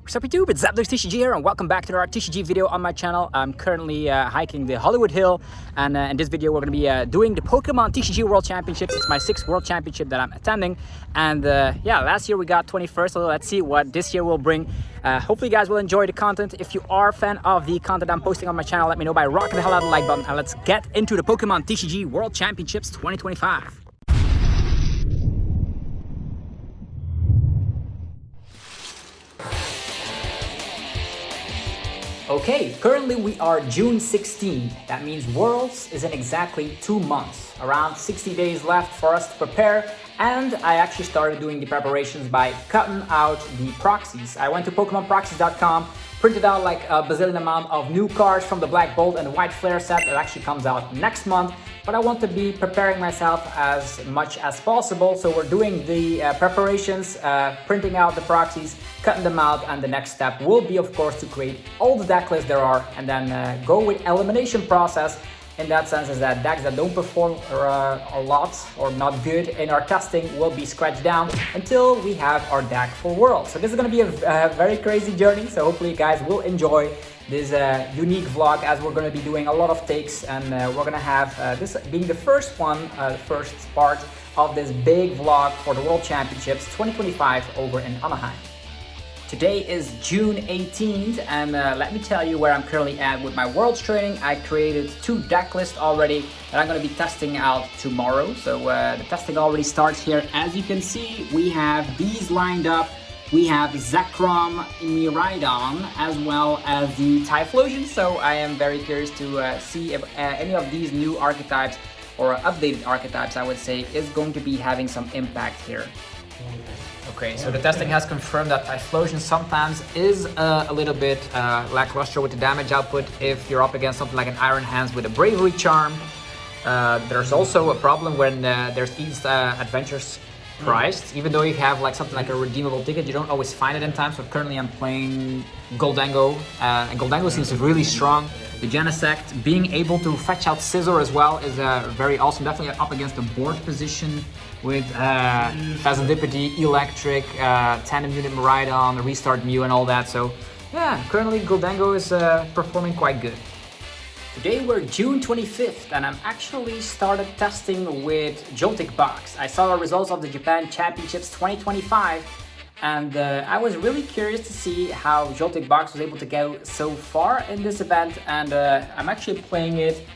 What's up YouTube, it's Joltik TCG here and welcome back to another TCG video on my channel. I'm currently hiking the Hollywood Hill, and in this video we're going to be doing the Pokemon TCG World Championships. It's my 6th World Championship that I'm attending, and yeah, last year we got 21st, so let's see what this year will bring. Hopefully you guys will enjoy the content. If you are a fan of the content I'm posting on my channel, let me know by rocking the hell out of the like button, and let's get into the Pokemon TCG World Championships 2025. Okay, currently we are June 16th. That means Worlds is in exactly 2 months. Around 60 days left for us to prepare, and I actually started doing the preparations by cutting out the proxies. I went to PokemonProxies.com, printed out like a bazillion amount of new cards from the Black Bolt and the White Flare set that actually comes out next month. But I want to be preparing myself as much as possible, so we're doing the preparations, printing out the proxies, cutting them out, and the next step will be, of course, to create all the deck lists there are, and then go with elimination process. In that sense, is that decks that don't perform a lot or not good in our testing will be scratched down until we have our deck for Worlds. So this is going to be a very crazy journey, so hopefully you guys will enjoy this unique vlog, as we're going to be doing a lot of takes, and we're going to have this being the first one, first part of this big vlog for the World Championships 2025 over in Anaheim. Today is June 18th, and let me tell you where I'm currently at with my Worlds training. I created 2 deck lists already that I'm going to be testing out tomorrow. So the testing already starts here. As you can see, we have these lined up. We have Zekrom, Miraidon, as well as the Typhlosion. So I am very curious to see if any of these new archetypes, or updated archetypes I would say, is going to be having some impact here. Okay, so the testing has confirmed that Typhlosion sometimes is a little bit lackluster with the damage output if you're up against something like an Iron Hands with a Bravery Charm. There's also a problem when there's East Adventures priced. Even though you have like something like a redeemable ticket, you don't always find it in time. So currently I'm playing Goldango, and Goldango seems really strong. The Genesect being able to fetch out Scizor as well is very awesome. Definitely up against the board position with Phasandipity, Electric, Tandem Unit Miraidon, Restart Mew and all that. So yeah, currently Goldango is performing quite good. Today we're June 25th, and I'm actually started testing with Joltik Box. I saw the results of the Japan Championships 2025, and I was really curious to see how Joltik Box was able to go so far in this event, and I'm actually playing it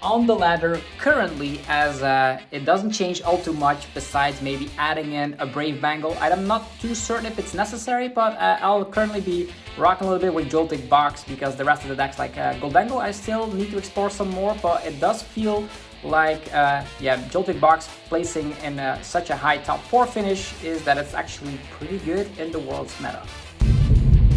on the ladder currently, as it doesn't change all too much besides maybe adding in a Brave Bangle. I'm not too certain if it's necessary, but I'll currently be rocking a little bit with Joltik Box, because the rest of the decks like Goldango I still need to explore some more, but it does feel like yeah, Joltik Box placing in such a high top 4 finish is that it's actually pretty good in the World's meta.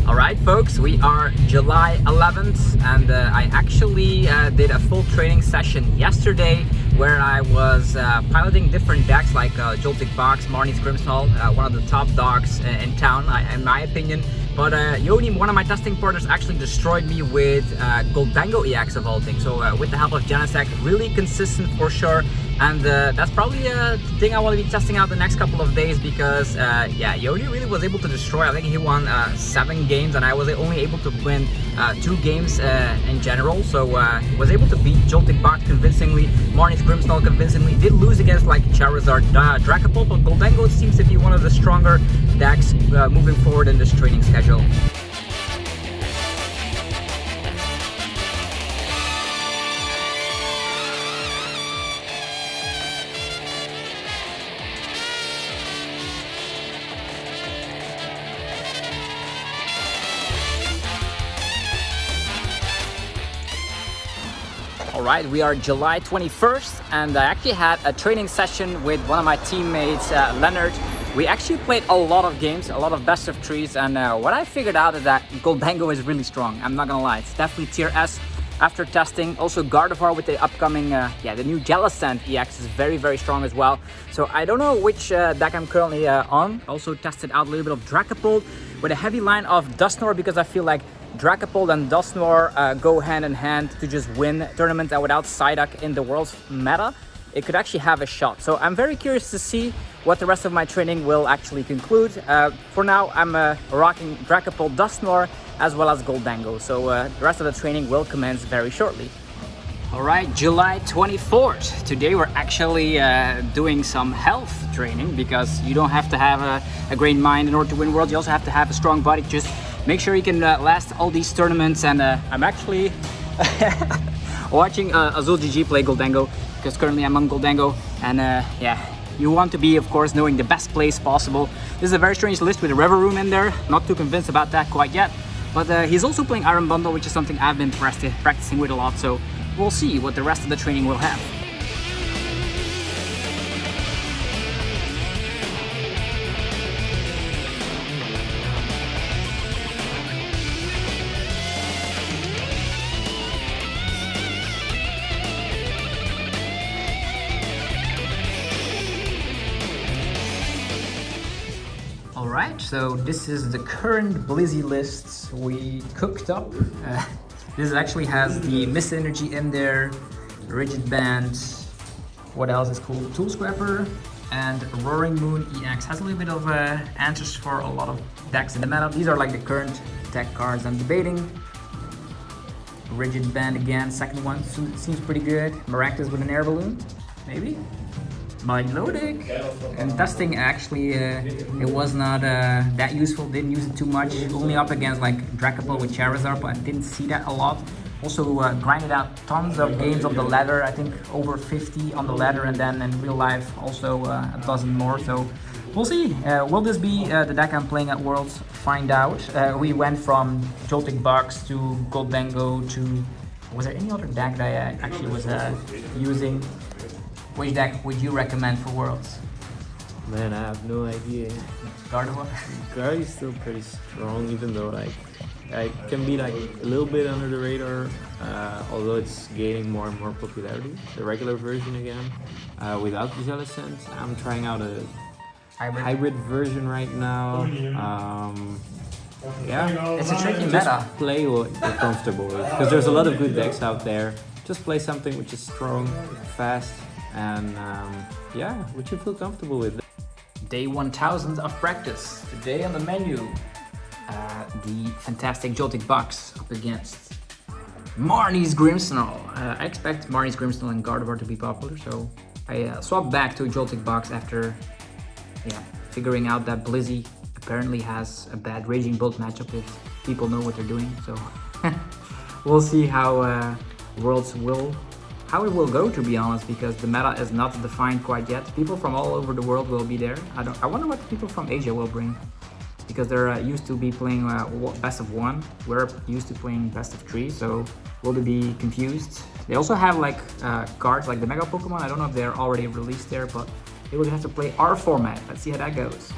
Alright folks, we are July 11th, and I actually did a full training session yesterday where I was piloting different decks like Joltik Box, Marnie's Grimmsnarl, one of the top dogs in town in my opinion. But Yoni, one of my testing partners, actually destroyed me with Goldango EX of all things. So with the help of Genesect, really consistent for sure. And that's probably the thing I want to be testing out the next couple of days, because yeah, Yoni really was able to destroy. I think he won 7 games, and I was only able to win 2 games in general. So was able to beat Joltik Box convincingly, Marnie's Grimmsnarl convincingly. Did lose against like Charizard, Dracopult, but Goldango seems to be one of the stronger decks moving forward in this training schedule. Alright, we are July 21st, and I actually had a training session with one of my teammates, Leonard. We actually played a lot of games, a lot of best of 3s, and what I figured out is that Goldango is really strong. I'm not gonna lie, it's definitely tier S after testing. Also Gardevoir with the upcoming, yeah, the new Jellicent EX is very, very strong as well. So I don't know which deck I'm currently on. Also tested out a little bit of Dracopult with a heavy line of Dusknoir, because I feel like Dracopult and Dusknoir go hand in hand to just win tournaments, and without Psyduck in the World's meta, it could actually have a shot. So I'm very curious to see what the rest of my training will actually conclude. For now, I'm rocking Dracopult Dusknoir as well as Goldango, so the rest of the training will commence very shortly. Alright, July 24th. Today we're actually doing some health training, because you don't have to have a great mind in order to win Worlds. You also have to have a strong body. Just make sure you can last all these tournaments. And I'm actually watching Azul GG play Goldango, because currently I'm on Goldango. And yeah, you want to be, of course, knowing the best plays possible. This is a very strange list with a Rever Room in there. Not too convinced about that quite yet. But he's also playing Iron Bundle, which is something I've been practicing with a lot. So we'll see what the rest of the training will have. Alright, so this is the current Blizzy list we cooked up. This actually has the Mist Energy in there, Rigid Band, what else is cool? Tool Scrapper, and Roaring Moon EX. Has a little bit of answers for a lot of decks in the meta. These are like the current deck cards I'm debating. Rigid Band again, second one, seems pretty good. Maractus with an air balloon, maybe? Melodic. And testing, actually, it was not that useful, didn't use it too much, only up against like Dracopult with Charizard, but I didn't see that a lot. Also grinded out tons of games on the ladder, I think over 50 on the ladder, and then in real life also a dozen more, so we'll see. Will this be the deck I'm playing at Worlds? Find out. We went from Joltik Box to Goldango to... Was there any other deck that I actually was using? Which deck would you recommend for Worlds? Man, I have no idea. Gardevoir? Guard is still pretty strong, even though like it can be like a little bit under the radar, although it's gaining more and more popularity. The regular version again, without the Jellicent. I'm trying out a hybrid version right now. Yeah, it's a tricky meta. Just play what you're comfortable with, because there's a lot of good decks out there. Just play something which is strong, fast, and yeah, which you feel comfortable with. Day 1000 of practice. Today on the menu, the fantastic Joltik Box up against Marnie's Grimmsnarl. I expect Marnie's Grimmsnarl and Gardevoir to be popular, so I swapped back to a Joltik Box after figuring out that Blizzy apparently has a bad Raging Bolt matchup if people know what they're doing. So we'll see how Worlds how it will go, to be honest, because the meta is not defined quite yet. People from all over the world will be there. I wonder what the people from Asia will bring, because they're used to be playing best of one. We're used to playing best of three, so will they be confused? They also have like cards like the Mega Pokemon. I don't know if they're already released there, but they will have to play our format. Let's see how that goes.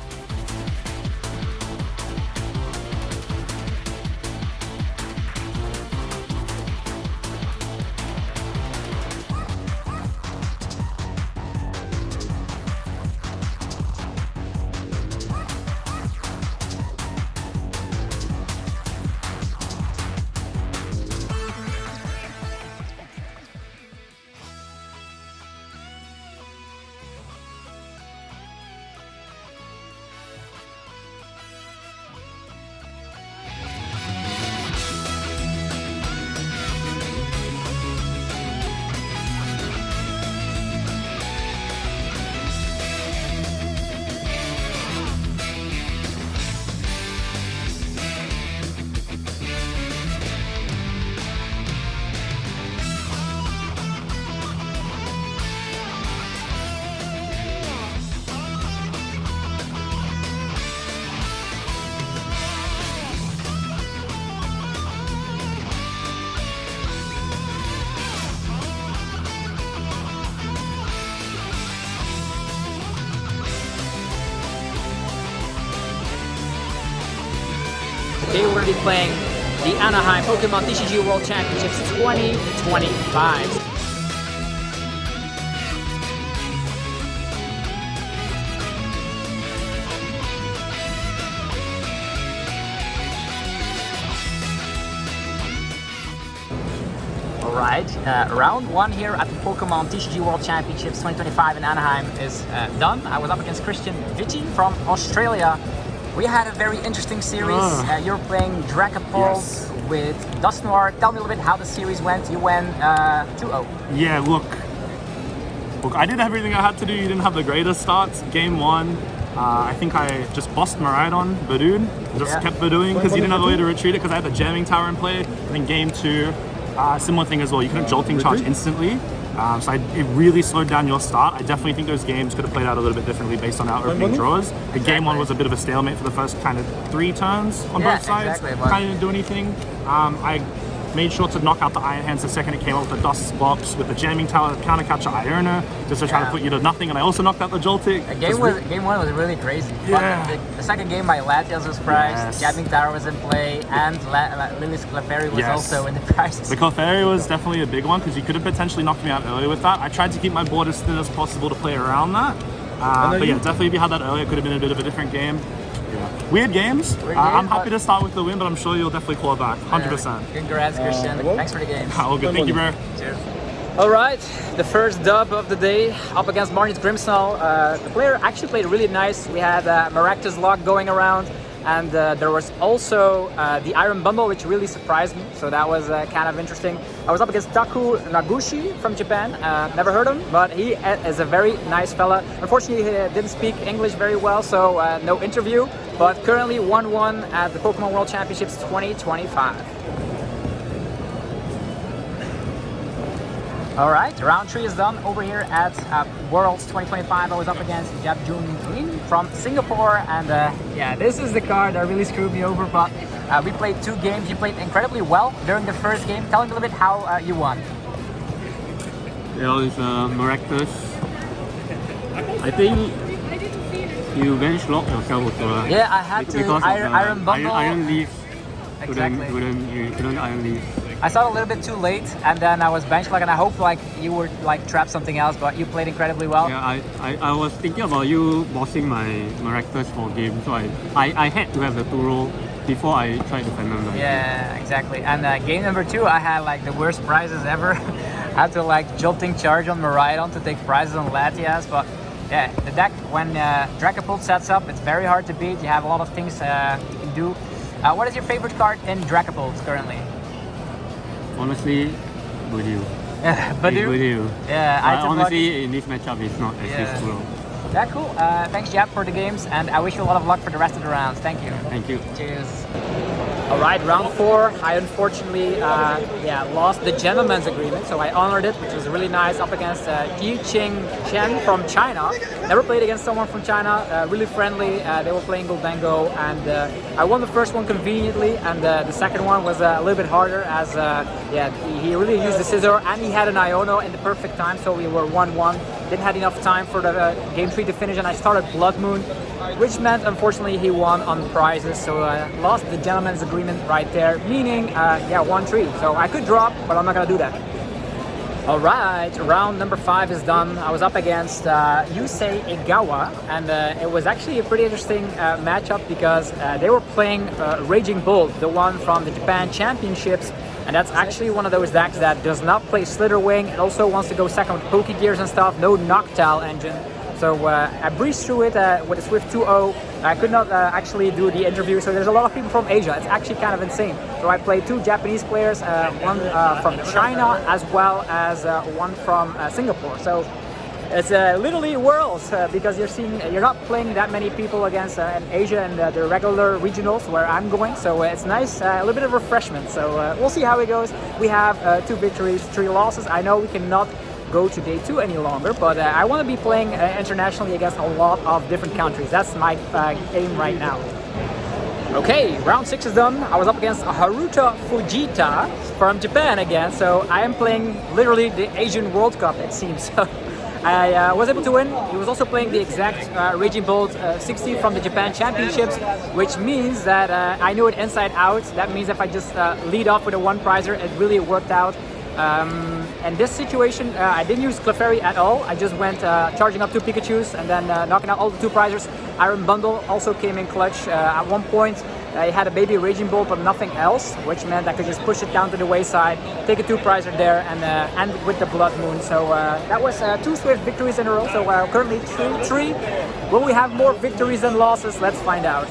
Today we're going to be playing the Anaheim Pokemon TCG World Championships 2025. Alright, round 1 here at the Pokemon TCG World Championships 2025 in Anaheim is done. I was up against Christian Vitti from Australia. We had a very interesting series. You're playing Dragapult with Dusknoir. Tell me a little bit how the series went. You went 2-0. Yeah, look, I did everything I had to do. You didn't have the greatest starts. Game 1, I think I just bossed Miraidon, Badoon. Just kept Badooing because he didn't have a way to retreat it because I had the jamming tower in play. I think Game 2, similar thing as well. You couldn't Jolting charge instantly. So it really slowed down your start. I definitely think those games could have played out a little bit differently based on our opening draws. The Game 1 was a bit of a stalemate for the first kind of 3 turns on both sides. Kind of didn't do anything. I made sure to knock out the Iron Hands the second it came out with the Dust Box with the Jamming Tower, counter catcher Iona, just to try to put you to nothing. And I also knocked out the Joltik. Game 1 was really crazy. Yeah. The second game by Latias was priced, Jamming Tower was in play, and Lily's Clefairy was also in the prices. The Clefairy was definitely a big one because you could have potentially knocked me out earlier with that. I tried to keep my board as thin as possible to play around that. But yeah, definitely if you had that earlier, it could have been a bit of a different game. Yeah. Weird games. I'm happy to start with the win, but I'm sure you'll definitely claw back, 100%. Congrats, Christian. Thanks for the game. All good. Thank you, bro. Cheers. Alright, the first dub of the day, up against Marnie's Grimsnell. The player actually played really nice. We had Maractus Lock going around, and there was also the Iron Bundle, which really surprised me, so that was kind of interesting. I was up against Taku Nagushi from Japan. Never heard him, but he is a very nice fella. Unfortunately, he didn't speak English very well, so no interview, but currently 1-1 at the Pokemon World Championships 2025. Alright, round 3 is done over here at Worlds 2025. I was up against Jab Jun Lin from Singapore, and yeah, this is the card that really screwed me over, but we played 2 games. You played incredibly well during the first game. Tell me a little bit how you won. Well, it's miraculous. I think you bench lock yourself also. Yeah, I had to Iron Bundle. Iron Leaf. Exactly. You couldn't Iron Leaf. I saw it a little bit too late, and then I was bench lock, and I hoped like you were like trapped something else, but you played incredibly well. Yeah, I was thinking about you bossing my Miraculous for game, so I had to have the 2 roll before I tried to Phantom. Yeah, exactly. And game number 2, I had like the worst prizes ever. I had to like Jolting Charge on Miraidon to take prizes on Latias, but yeah, the deck, when Dragapult sets up, it's very hard to beat. You have a lot of things you can do. What is your favorite card in Dragapult currently? Honestly, Badoo. Badoo? Yeah, honestly, in this matchup, it's not as cool. Yeah, cool. Thanks, Jap, for the games, and I wish you a lot of luck for the rest of the rounds. Thank you. Thank you. Cheers. Alright, round 4. I unfortunately lost the gentleman's agreement, so I honored it, which was really nice, up against Yi Ching Chen from China. Never played against someone from China, really friendly. They were playing Goldango, and I won the first one conveniently, and the second one was a little bit harder, as he really used the scissor, and he had an Iono in the perfect time, so we were 1-1. Didn't have enough time for the game 3 to finish, and I started Blood Moon, which meant unfortunately he won on prizes, so lost the gentleman's agreement right there, meaning 1-3. So I could drop, but I'm not gonna do that. Alright, round number 5 is done. I was up against Yusei Egawa, and it was actually a pretty interesting matchup because they were playing Raging Bull, the one from the Japan Championships, and that's actually one of those decks that does not play Slitherwing. It also wants to go second with Pokegears and stuff, no Noctowl engine. So I breezed through it with a swift 2-0. I could not actually do the interview, so there's a lot of people from Asia. It's actually kind of insane. So I played 2 Japanese players, one from China as well as one from Singapore. So it's literally worlds because you're not playing that many people against in Asia and the regular regionals where I'm going. So it's nice, a little bit of refreshment. So we'll see how it goes. We have 2 victories, 3 losses. I know we cannot go to day 2 any longer, but I want to be playing internationally against a lot of different countries. That's my aim right now. Okay, round 6 is done. I was up against Haruta Fujita from Japan again, so I am playing literally the Asian World Cup, it seems. So I was able to win. He was also playing the exact Raging Bolt 60 from the Japan Championships, which means that I knew it inside out. That means if I just lead off with a 1 prizer, it really worked out. And this situation, I didn't use Clefairy at all. I just went charging up 2 Pikachus and then knocking out all the 2 prizers. Iron Bundle also came in clutch. At one point, I had a baby Raging Bolt, but nothing else, which meant I could just push it down to the wayside, take a 2-prizer there, and end with the Blood Moon. So that was 2 swift victories in a row. So currently 3. Will we have more victories than losses? Let's find out.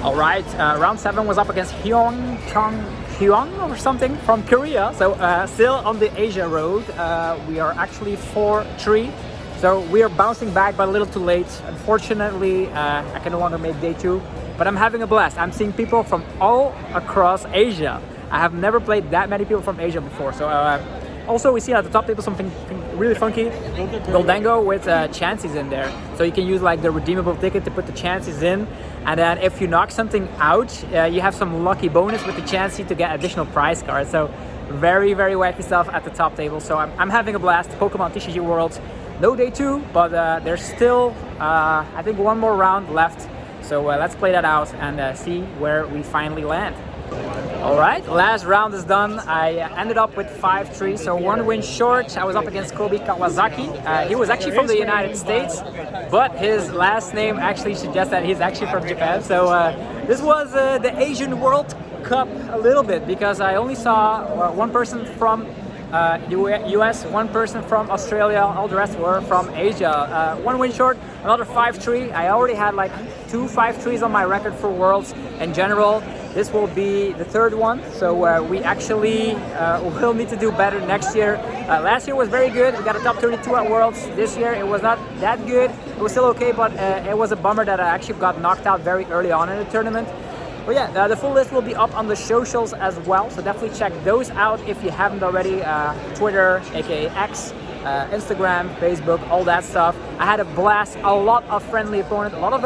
All right, round 7 was up against Hyung or something from Korea. So still on the Asia road. We are actually 4-3. So we are bouncing back, but a little too late. Unfortunately, I can no longer make day 2. But I'm having a blast. I'm seeing people from all across Asia. I have never played that many people from Asia before. So also we see at the top table something really funky. Goldango with chances in there. So you can use like the redeemable ticket to put the chances in. And then if you knock something out, you have some lucky bonus with the chance to get additional prize cards. So very, very wacky stuff at the top table. So I'm having a blast. Pokemon TCG Worlds. No day 2, but there's still, I think, 1 more round left. So let's play that out and see where we finally land. All right, last round is done. I ended up with 5-3, so 1 win short. I was up against Kobe Kawasaki. He was actually from the United States, but his last name actually suggests that he's actually from Japan. So this was the Asian World Cup a little bit, because I only saw 1 person from US, 1 person from Australia, all the rest were from Asia. 1 win short, another 5-3. I already had like 2 5-3s on my record for Worlds in general. This will be the 3rd one, so we actually will need to do better next year. Last year was very good. We got a top 32 at Worlds. This year it was not that good. It was still okay, but it was a bummer that I actually got knocked out very early on in the tournament. But yeah, the full list will be up on the socials as well, so definitely check those out if you haven't already. Twitter, aka X, Instagram, Facebook, all that stuff. I had a blast, a lot of friendly opponents, a lot of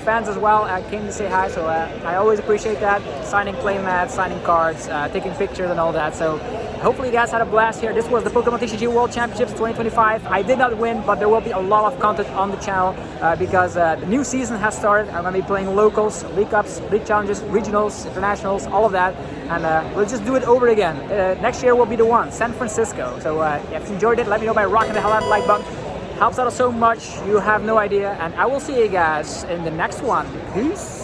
fans as well came to say hi, so I always appreciate that. Signing playmats, signing cards, taking pictures and all that. So hopefully you guys had a blast here. This was the Pokémon TCG World Championships 2025. I did not win, but there will be a lot of content on the channel because the new season has started. I'm going to be playing locals, league ups, league challenges, regionals, internationals, all of that. And we'll just do it over again. Next year will be the one, San Francisco. So if you enjoyed it, let me know by rocking the hell out of the like button. Helps out so much, you have no idea. And I will see you guys in the next one. Peace.